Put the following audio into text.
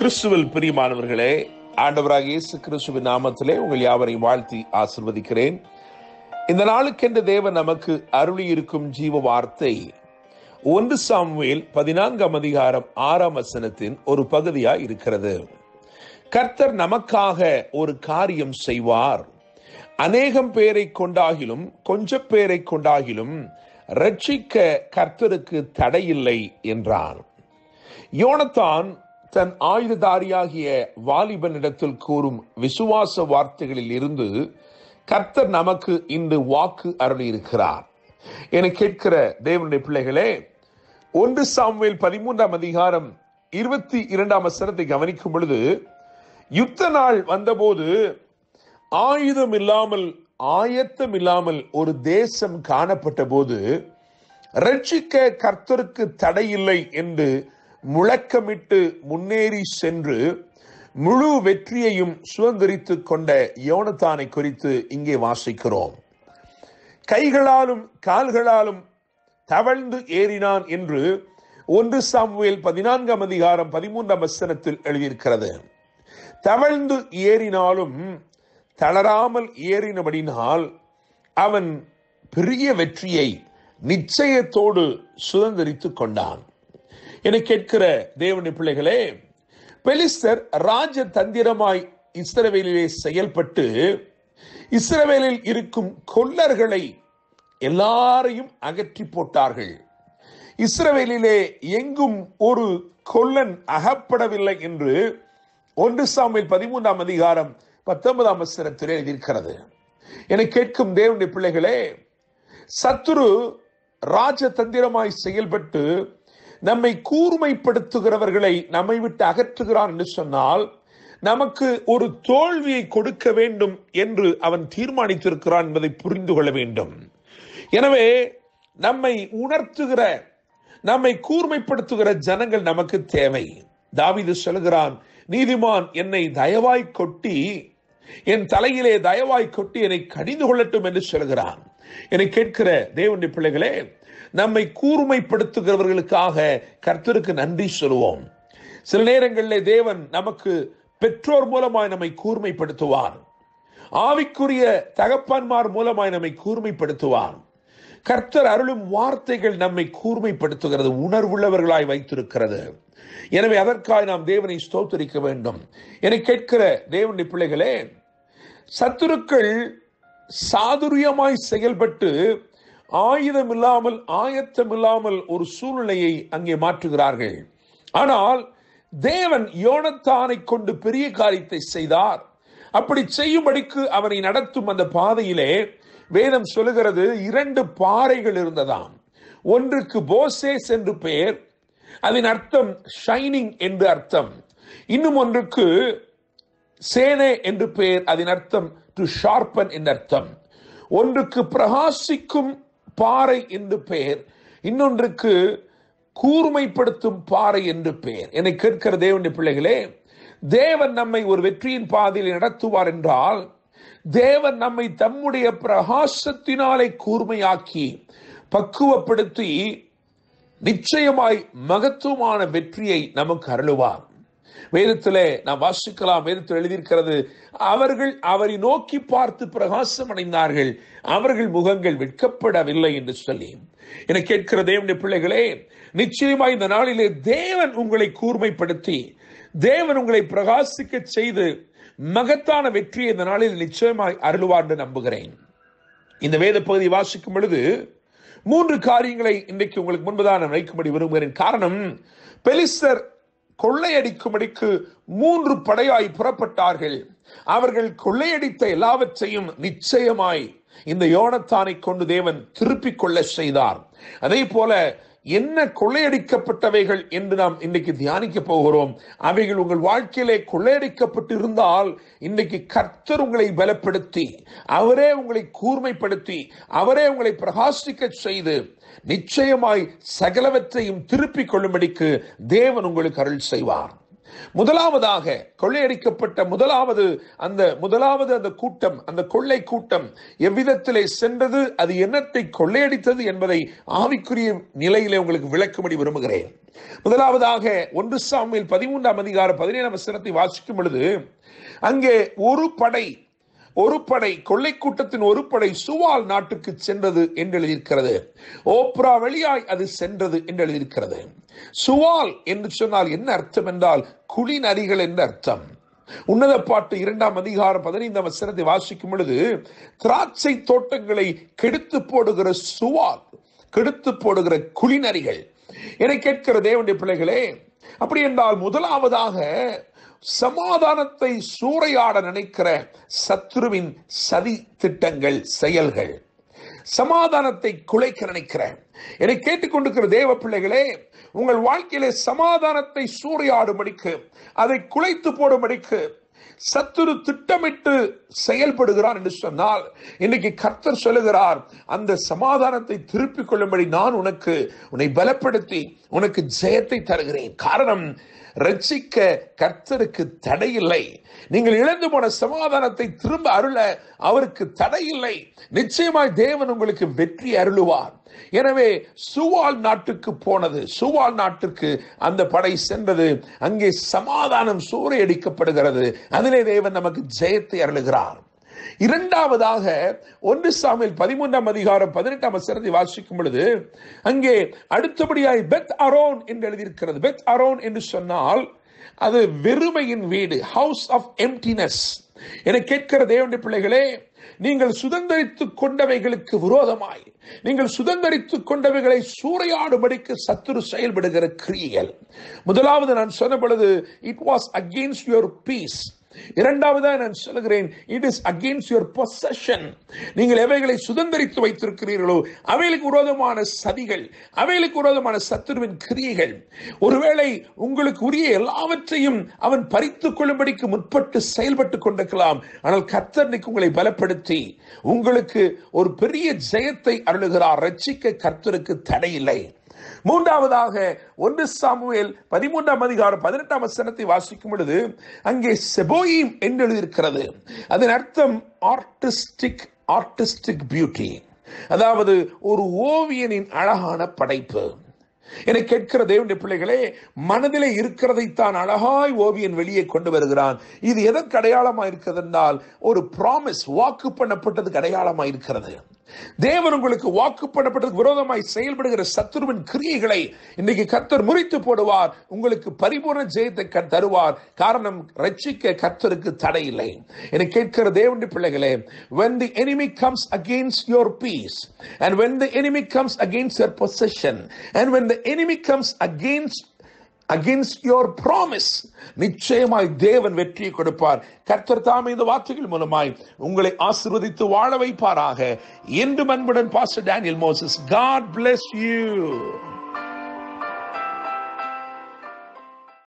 கிறிஸ்துவில் பிரியமானவர்களே, ஆண்டவராக இயேசு கிறிஸ்துவின் நாமத்திலே உங்கள் யாவரையும் வாழ்த்தி ஆசீர்வதிக்கிறேன். இந்த நாளுக்கென்று தேவன் நமக்கு அருளி இருக்கும் ஜீவ வார்த்தை 1 சாமுவேல் 14ஆம் அதிகாரம் 6ஆம் வசனத்தின் ஒரு பகுதியாய் இருக்கிறது. கர்த்தர் நமக்காக ஒரு காரியம் செய்வார், அநேகம் பேரை கொண்டாகிலும் கொஞ்ச பேரை கொண்டாகிலும் ரட்சிக்க கர்த்தருக்கு தடையில்லை என்றார். யோனத்தான் தன் ஆயுததாரியாகிய வாலிபனிடத்தில் கூறும் விசுவாச வார்த்தைகளில் இருந்து கர்த்தர் நமக்கு இன்று வாக்கு அருளியிருக்கிறார். என கேட்கிற தேவனுடைய பிள்ளைகளே, 1 சாமுவேல் 13ஆம் அதிகாரம் 22ஆம் வசனத்தை கவனிக்கும் பொழுது, யுத்த நாள் வந்தபோது ஆயுதம் இல்லாமல் ஆயத்தம் இல்லாமல் ஒரு தேசம் காணப்பட்ட போது ரட்சிக்க கர்த்தருக்கு தடையில்லை என்று முழக்கமிட்டு முன்னேறி சென்று முழு வெற்றியையும் சுதந்திரித்துக் கொண்ட யோனத்தானை குறித்து இங்கே வாசிக்கிறோம். கைகளாலும் கால்களாலும் தவழ்ந்து ஏறினான் என்று 1 சாமுவேல் 14ஆம் அதிகாரம் 13ஆம் வசனத்தில் எழுதியிருக்கிறது. தவழ்ந்து ஏறினாலும் தளராமல் ஏறினபடினால் அவன் பெரிய வெற்றியை நிச்சயத்தோடு சுதந்திரித்துக் கொண்டான். என கேட்கிற தேவனுடைய பிள்ளைகளே, பெலிஸ்தர் ராஜ தந்திரமாய் இஸ்ரவேலிலே செயல்பட்டு இஸ்ரவேலில் இருக்கும் கொல்லர்களை எல்லாரையும் அகற்றி போட்டார்கள். இஸ்ரவேலிலே எங்கும் ஒரு கொல்லன் அகப்படவில்லை என்று 1 சாமுவேல் 13ஆம் அதிகாரம் 19ஆம் வசனத்தில் எழுதியிருக்கிறது. என கேட்கும் தேவனுடைய பிள்ளைகளே, சத்துரு ராஜதந்திரமாய் செயல்பட்டு நம்மை கூர்மைப்படுத்துகிறவர்களை நம்மை விட்டு அகற்றுகிறான் என்று சொன்னால் நமக்கு ஒரு தோல்வியை கொடுக்க வேண்டும் என்று அவன் தீர்மானித்திருக்கிறான் என்பதை புரிந்து கொள்ள வேண்டும். எனவே நம்மை உணர்த்துகிற, நம்மை கூர்மைப்படுத்துகிற ஜனங்கள் நமக்கு தேவை. தாவீது சொல்கிறான், நீதிமான் என்னை தயவாய் கொட்டி, என் தலையிலே தயவாய் கொட்டி என்னை கடிந்து கொள்ளட்டும் என்று சொல்கிறான். என்னை கேட்கிற தேவனுடைய பிள்ளைகளே, நம்மை கூர்மைப்படுத்துகிறவர்களுக்காக கர்த்தருக்கு நன்றி சொல்லுவோம். சில நேரங்களில் தேவன் நமக்கு பெற்றோர் மூலமாய் நம்மை கூர்மைப்படுத்துவார், ஆவிக்குரிய தகப்பன்மார் மூலமாய் நம்மை கூர்மைப்படுத்துவார். கர்த்தர் அருளும் வார்த்தைகள் நம்மை கூர்மைப்படுத்துகிறது, உணர்வுள்ளவர்களாய் வைத்திருக்கிறது. எனவே அதற்காக நாம் தேவனை ஸ்தோத்திரிக்க வேண்டும். என கேட்கிற தேவனுடைய பிள்ளைகளே, சத்துருக்கள் சாதுரியமாய் செயல்பட்டு ஆயுதம் இல்லாமல் ஆயத்தம் இல்லாமல் ஒரு சூழ்நிலையை அங்கே மாற்றுகிறார்கள். ஆனால் தேவன் யோனத்தானை கொண்டு பெரிய காரியத்தை செய்தார். அப்படி செய்யும்படிக்கு அவனை நடத்தும் அந்த பாதையிலே வேதம் சொல்லுகிறது, 2 பாறைகள் இருந்ததாம். ஒன்றுக்கு போசேஸ் என்று பெயர், அதன் அர்த்தம் ஷைனிங் என்று அர்த்தம். இன்னும் ஒன்றுக்கு சேனே என்று பெயர், அதன் அர்த்தம் டு ஷார்பன் என்று அர்த்தம். ஒன்றுக்கு பிரகாசிக்கும் பாறை என்று பெயர், இன்னொன்றுக்கு கூர்மைப்படுத்தும் பாறை என்று பெயர். என்னை கேட்கிற தேவனுடைய பிள்ளைகளே, தேவன் நம்மை ஒரு வெற்றியின் பாதையில் நடத்துவார் என்றால் தேவன் நம்மை தம்முடைய பிரகாசத்தினாலே கூர்மையாக்கி பக்குவப்படுத்தி நிச்சயமாய் மகத்துவமான வெற்றியை நமக்கு அருளுவார். வேதத்திலே நாம் வாசிக்கலாம், வேதத்தில் எழுதியிருக்கிறது, அவர்கள் அவரை நோக்கி பார்த்து பிரகாசம் அடைந்தார்கள், அவர்கள் முகங்கள் வெட்கப்படவில்லை என்று சொல்லி. என கேட்கிற தேவனுடைய பிள்ளைகளே, நிச்சயமாய் இந்த நாளிலே தேவன் உங்களை கூர்மைப்படுத்தி, தேவன் உங்களை பிரகாசிக்க செய்து மகத்தான வெற்றியை இந்த நாளில் நிச்சயமாய் அருளுவார் என்று நம்புகிறேன். இந்த வேத பகுதி வாசிக்கும் பொழுது 3 காரியங்களை இன்றைக்கு உங்களுக்கு முன்பதாக நான் வைக்கும்படி விரும்புகிறேன். காரணம், பெலிஸ்தர் கொள்ளையடிக்கும்படிக்கு 3 படையாய் புறப்பட்டார்கள். அவர்கள் கொள்ளையடித்த எல்லாவற்றையும் நிச்சயமாய் இந்த யோனத்தானை கொண்டு தேவன் திருப்பிக் கொள்ள செய்தார். அதே போல என்ன கொள்ளையடிக்கப்பட்டவைகள் என்று நாம் இன்றைக்கு தியானிக்க போகிறோம். அவைகள் உங்கள் வாழ்க்கையிலே கொள்ளையடிக்கப்பட்டு இருந்தால் இன்றைக்கு கர்த்தர் உங்களை பலப்படுத்தி, அவரே உங்களை கூர்மைப்படுத்தி, அவரே உங்களை பிரகாசிக்க செய்து நிச்சயமாய் சகலவற்றையும் திருப்பிக் கொள்ளும்படிக்கு தேவன் உங்களுக்கு அருள் செய்வார். முதலாவதாக கொள்ளையடிக்கப்பட்ட முதலாவது அந்த கூட்டம், அந்த கொள்ளை கூட்டம் எவ்விதத்திலே சென்றது, அது என்னத்தை கொள்ளையடித்தது என்பதை ஆவிக்குரிய நிலையிலே உங்களுக்கு விளக்கும்படி விரும்புகிறேன். முதலாவதாக 1 சாமுவேல் 13ஆம் அதிகாரம் 17ஆம் வசனத்தை வாசிக்கும் பொழுது, அங்கே ஒரு படை கொள்ளை கூட்டத்தின் ஒரு படை சுவால் நாட்டுக்கு சென்றது என்று எழுதியிருக்கிறது. ஓப்ரா வழியாய் அது சென்றது என்று எழுதியிருக்கிறது. சுவால் என்று சொன்னால் என்ன அர்த்தம் என்றால் குழி நரிகள் என்ற அர்த்தம். உன்னத பாட்டு 2ஆம் அதிகாரம் 15ஆம் வசனத்தை வாசிக்கும் பொழுது, திராட்சை தோட்டங்களை கெடுத்து போடுகிற சுவால், கெடுத்து போடுகிற குழிநரிகள். என கேட்கிற தேவனுடைய பிள்ளைகளே, அப்படி என்றால் முதலாவதாக சமாதானத்தை சூறையாட நினைக்கிற சத்துருவின் சதி திட்டங்கள், செயல்கள், சமாதானத்தை குலைக்க நினைக்கிற என்னை கேட்டுக்கொண்டிருக்கிற தேவ பிள்ளைகளே, உங்கள் வாழ்க்கையிலே சமாதானத்தை சூறையாடும்படிக்கு, அதை குலைத்து போடும்படிக்கு சத்துரு திட்டமிட்டு செயல்படுகிறான் என்று சொன்னால், இன்னைக்கு கர்த்தர் சொல்லுகிறார், அந்த சமாதானத்தை திருப்பிக் கொள்ளும்படி நான் உன்னை பலப்படுத்தி உனக்கு ஜெயத்தை தருகிறேன். காரணம், ரட்சிக்க கர்த்தருக்கு தடையில்லை. நீங்கள் இழந்து போன சமாதானத்தை திரும்ப அருள அவருக்கு தடையில்லை. நிச்சயமாய் தேவன் உங்களுக்கு வெற்றி அருளுவார். எனவே சுவால் நாட்டுக்கு அந்த படை சென்றது. அங்கே சமாதானம் சூறையடிக்கப்படுகிறது. அதிலே தேவன் நமக்கு ஜெயத்தை அருளுகிறார். இரண்டாவதாக 1 சாமுவேல் 13ஆம் அதிகாரம் 18ஆம் வசனத்தை வாசிக்கும் பொழுது, அங்கே அடுத்தபடியாய் பெத் அரோன் என்று எழுதியிருக்கிறது. பெத் அரோன் என்று சொன்னால் அது வெறுமையின் வீடு, ஹவுஸ் ஆஃப் எம்டினஸ். என கேட்கிற தேவனுடைய பிள்ளைகளே, நீங்கள் சுதந்திரித்துக் கொண்டவைகளுக்கு விரோதமாய், நீங்கள் சுதந்திரித்துக் கொண்டவைகளை சூறையாடும்படிக்கு சத்துரு செயல்படுகிற கிரியைகள். முதலாவது நான் சொன்ன பொழுது, it was against your peace. இரண்டாவதாக நான் சொல்லுகிறேன், it is against your possession. நீங்கள் எவைகளை சுதந்திரித்து வைத்திருக்கிறீர்களோ அவைகளுக்கு விரோதமான சதிகள், அவைகளுக்கு விரோதமான சத்துருவின் கிரியைகள். ஒருவேளை உங்களுக்கு உரிய எல்லாவற்றையும் அவன் பறித்துக் கொள்ளும்படிக்கு முற்பட்டு செயல்பட்டுக் கொண்டிருக்கலாம். ஆனால் கர்த்தர் உங்களை பலப்படுத்தி உங்களுக்கு ஒரு பெரிய ஜெயத்தை அருளுகிறார். ரட்சிக்க கர்த்தருக்கு தடையில்லை. மூன்றாவதாக 1 சாமுவேல் 13ஆம் அதிகாரம் 18ஆம் வசனத்தை வாசிக்கும் பொழுது, அங்கே செபோயிம் என்று எழுதியிருக்கிறது. அதன் அர்த்தம் ஆர்டிஸ்டிக் பியூட்டி, அதாவது ஒரு ஓவியனின் அழகான படைப்பு. என கேட்கிற தேவனுடைய பிள்ளைகளே, மனதிலே இருக்கிறதைத்தான் அழகாய் ஓவியன் வெளியே கொண்டு வருகிறான். இது எதற்கு அடையாளமாக இருக்கிறது என்றால், ஒரு ப்ராமிஸ், வாக்கு பண்ணப்பட்டதுக்கு அடையாளமாக இருக்கிறது. தேவன் உங்களுக்கு வாக்கு பண்ணப்பட்டதுக்கு விரோதமாய் செயல்படுகிற சத்துருவின் கிரியைகளை இன்றைக்கு கர்த்தர் முறித்து போடுவார். உங்களுக்கு பரிபூர்ண ஜெயத்தை தருவார். காரணம், ரட்சிக்க கர்த்தருக்கு தடை இல்லை. என கேட்கிற தேவனுடைய பிள்ளைகளே, when the enemy comes against your peace, and when the enemy comes against your possession, and when the enemy comes against your promise, நிச்சயமாய் தேவன் வெற்றியை கொடுப்பார். கர்த்தர் தாமே இந்த வார்த்தைகள் மூலமாய் உங்களை ஆசீர்வதித்து வாழ வைப்பாராக. என்று அன்புடன் pastor Daniel Moses. God bless you.